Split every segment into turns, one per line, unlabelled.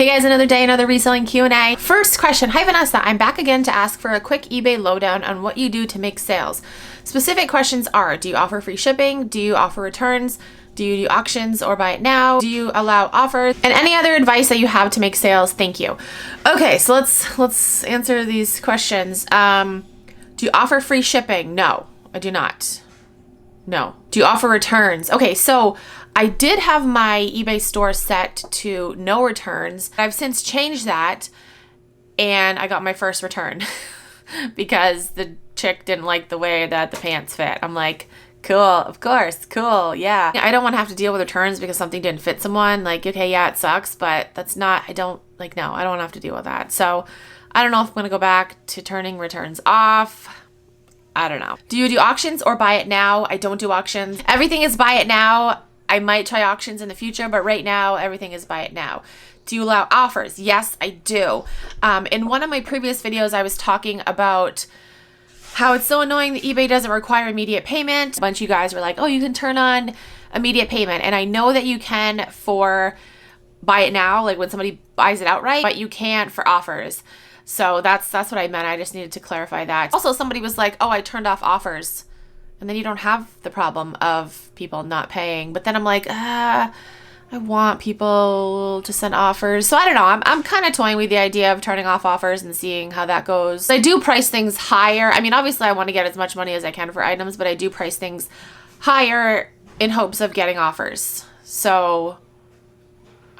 Hey guys, another day, another reselling Q&A. First question, hi Vanessa, I'm back again to ask for a quick eBay lowdown on what you do to make sales. Specific questions are, do you offer free shipping? Do you offer returns? Do you do auctions or buy it now? Do you allow offers? And any other advice that you have to make sales, thank you. Okay, so let's answer these questions. Do you offer free shipping? No, I do not. No. Do you offer returns? Okay, so I did have my eBay store set to no returns. I've since changed that and I got my first return because the chick didn't like the way that the pants fit. I'm like, cool, of course, cool, yeah. I don't want to have to deal with returns because something didn't fit someone. Like, okay, yeah, it sucks, but that's not, I don't want to have to deal with that. So I don't know if I'm going to go back to turning returns off. I don't know. Do you do auctions or buy it now? I don't do auctions. Everything is buy it now. I might try auctions in the future, but right now, everything is buy it now. Do you allow offers? Yes, I do. In one of my previous videos, I was talking about how it's so annoying that eBay doesn't require immediate payment. A bunch of you guys were like, oh, you can turn on immediate payment. And I know that you can for buy it now, like when somebody buys it outright, but you can't for offers. So that's what I meant. I just needed to clarify that. Also, somebody was like, oh, I turned off offers. And then you don't have the problem of people not paying. But then I'm like, I want people to send offers. So I don't know. I'm kind of toying with the idea of turning off offers and seeing how that goes. I do price things higher. I mean, obviously I want to get as much money as I can for items, but I do price things higher in hopes of getting offers. So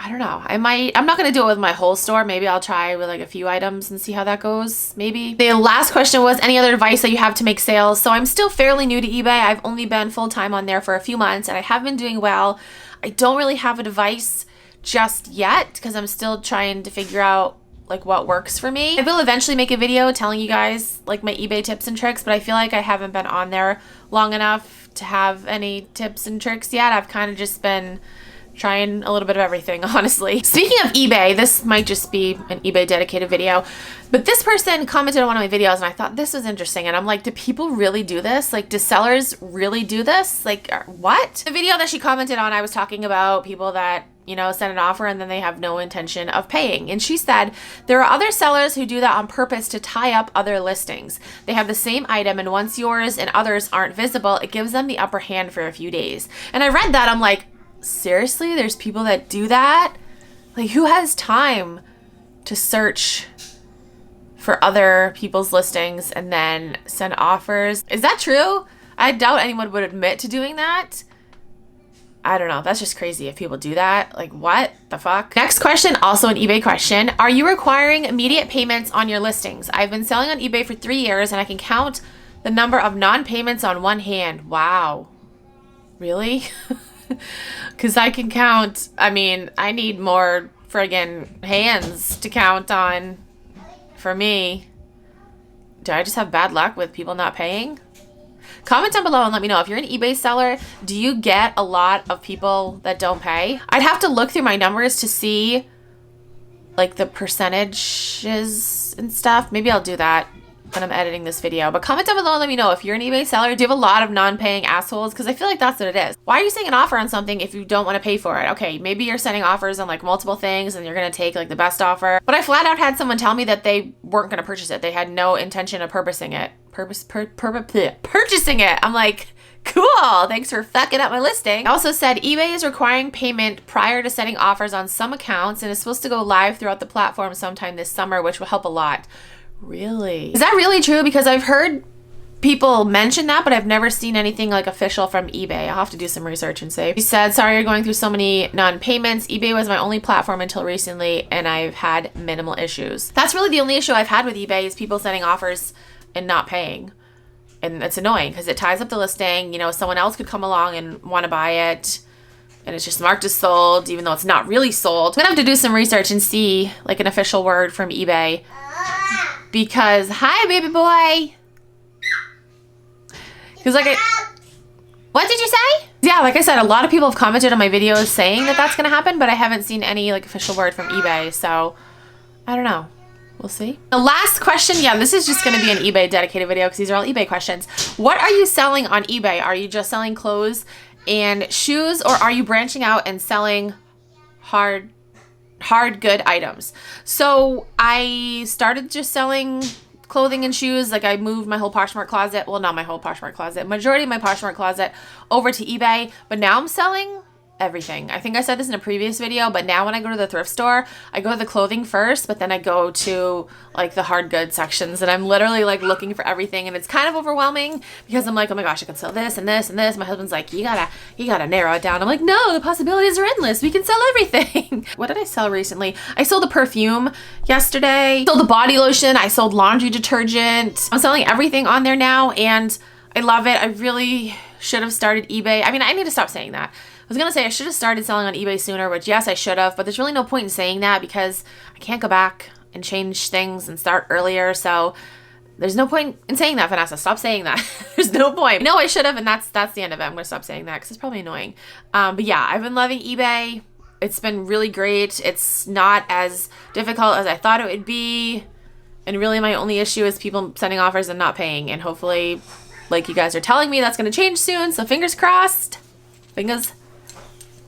I don't know. I'm not going to do it with my whole store. Maybe I'll try with like a few items and see how that goes. Maybe. The last question was any other advice that you have to make sales? So I'm still fairly new to eBay. I've only been full-time on there for a few months and I have been doing well. I don't really have advice just yet because I'm still trying to figure out like what works for me. I will eventually make a video telling you guys like my eBay tips and tricks, but I feel like I haven't been on there long enough to have any tips and tricks yet. I've kind of just been trying a little bit of everything, honestly. Speaking of eBay, this might just be an eBay dedicated video, but this person commented on one of my videos and I thought this was interesting. And I'm like, do people really do this? Like, do sellers really do this? Like, what? The video that she commented on, I was talking about people that, you know, send an offer and then they have no intention of paying. And she said, there are other sellers who do that on purpose to tie up other listings. They have the same item and once yours and others aren't visible, it gives them the upper hand for a few days. And I read that, I'm like, seriously, there's people that do that? Like, who has time to search for other people's listings and then send offers? Is that true? I doubt anyone would admit to doing that. I don't know. That's just crazy if people do that. Like, what the fuck? Next question, also an eBay question. Are you requiring immediate payments on your listings? I've been selling on eBay for 3 years and I can count the number of non-payments on one hand. Wow. Really? Because I can count, I mean, I need more friggin' hands to count on for me. Do I just have bad luck with people not paying? Comment down below and let me know. If you're an eBay seller, do you get a lot of people that don't pay? I'd have to look through my numbers to see like the percentages and stuff. Maybe I'll do that when I'm editing this video. But comment down below and let me know if you're an eBay seller. Do you have a lot of non-paying assholes? Because I feel like that's what it is. Why are you saying an offer on something if you don't want to pay for it? Okay, maybe you're sending offers on like multiple things and you're going to take like the best offer. But I flat out had someone tell me that they weren't going to purchase it. They had no intention of purchasing it. I'm like, cool, thanks for fucking up my listing. I also said eBay is requiring payment prior to setting offers on some accounts and is supposed to go live throughout the platform sometime this summer, which will help a lot. Really? Is that really true? Because I've heard people mention that, but I've never seen anything like official from eBay. I'll have to do some research and see. He said, sorry you're going through so many non-payments. eBay was my only platform until recently and I've had minimal issues. That's really the only issue I've had with eBay is people sending offers and not paying. And it's annoying because it ties up the listing. You know, someone else could come along and want to buy it and it's just marked as sold even though it's not really sold. I'm gonna have to do some research and see like an official word from eBay. Because, hi baby boy. Because like what did you say? Yeah, like I said, a lot of people have commented on my videos saying that that's going to happen, but I haven't seen any like official word from eBay. So I don't know. We'll see. The last question, yeah, this is just going to be an eBay dedicated video because these are all eBay questions. What are you selling on eBay? Are you just selling clothes and shoes, or are you branching out and selling hard hard good items. So I started just selling clothing and shoes. Like I moved my whole Poshmark closet, well, not my whole Poshmark closet, majority of my Poshmark closet over to eBay, but now I'm selling everything. I think I said this in a previous video, but now when I go to the thrift store, I go to the clothing first, but then I go to like the hard goods sections, and I'm literally like looking for everything, and it's kind of overwhelming because I'm like, oh my gosh, I can sell this and this and this. My husband's like, you gotta narrow it down. I'm like, no, the possibilities are endless. We can sell everything. What did I sell recently? I sold a perfume yesterday. I sold the body lotion. I sold laundry detergent. I'm selling everything on there now, and I love it. I really should have started eBay. I mean, I need to stop saying that. I was gonna say I should have started selling on eBay sooner, which yes, I should have, but there's really no point in saying that because I can't go back and change things and start earlier. So there's no point in saying that, Vanessa. Stop saying that. There's no point. No, I should have, and that's the end of it. I'm gonna stop saying that because it's probably annoying. But yeah, I've been loving eBay. It's been really great. It's not as difficult as I thought it would be. And really my only issue is people sending offers and not paying. And hopefully, like you guys are telling me, that's gonna change soon. So fingers crossed. Fingers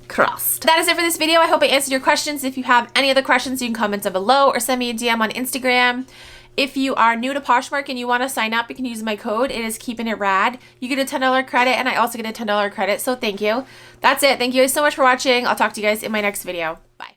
crossed. That is it for this video. I hope I answered your questions. If you have any other questions, you can comment down below or send me a DM on Instagram. If you are new to Poshmark and you want to sign up, you can use my code. It is Keepin' It Rad. You get a $10 credit, and I also get a $10 credit, so thank you. That's it. Thank you guys so much for watching. I'll talk to you guys in my next video. Bye.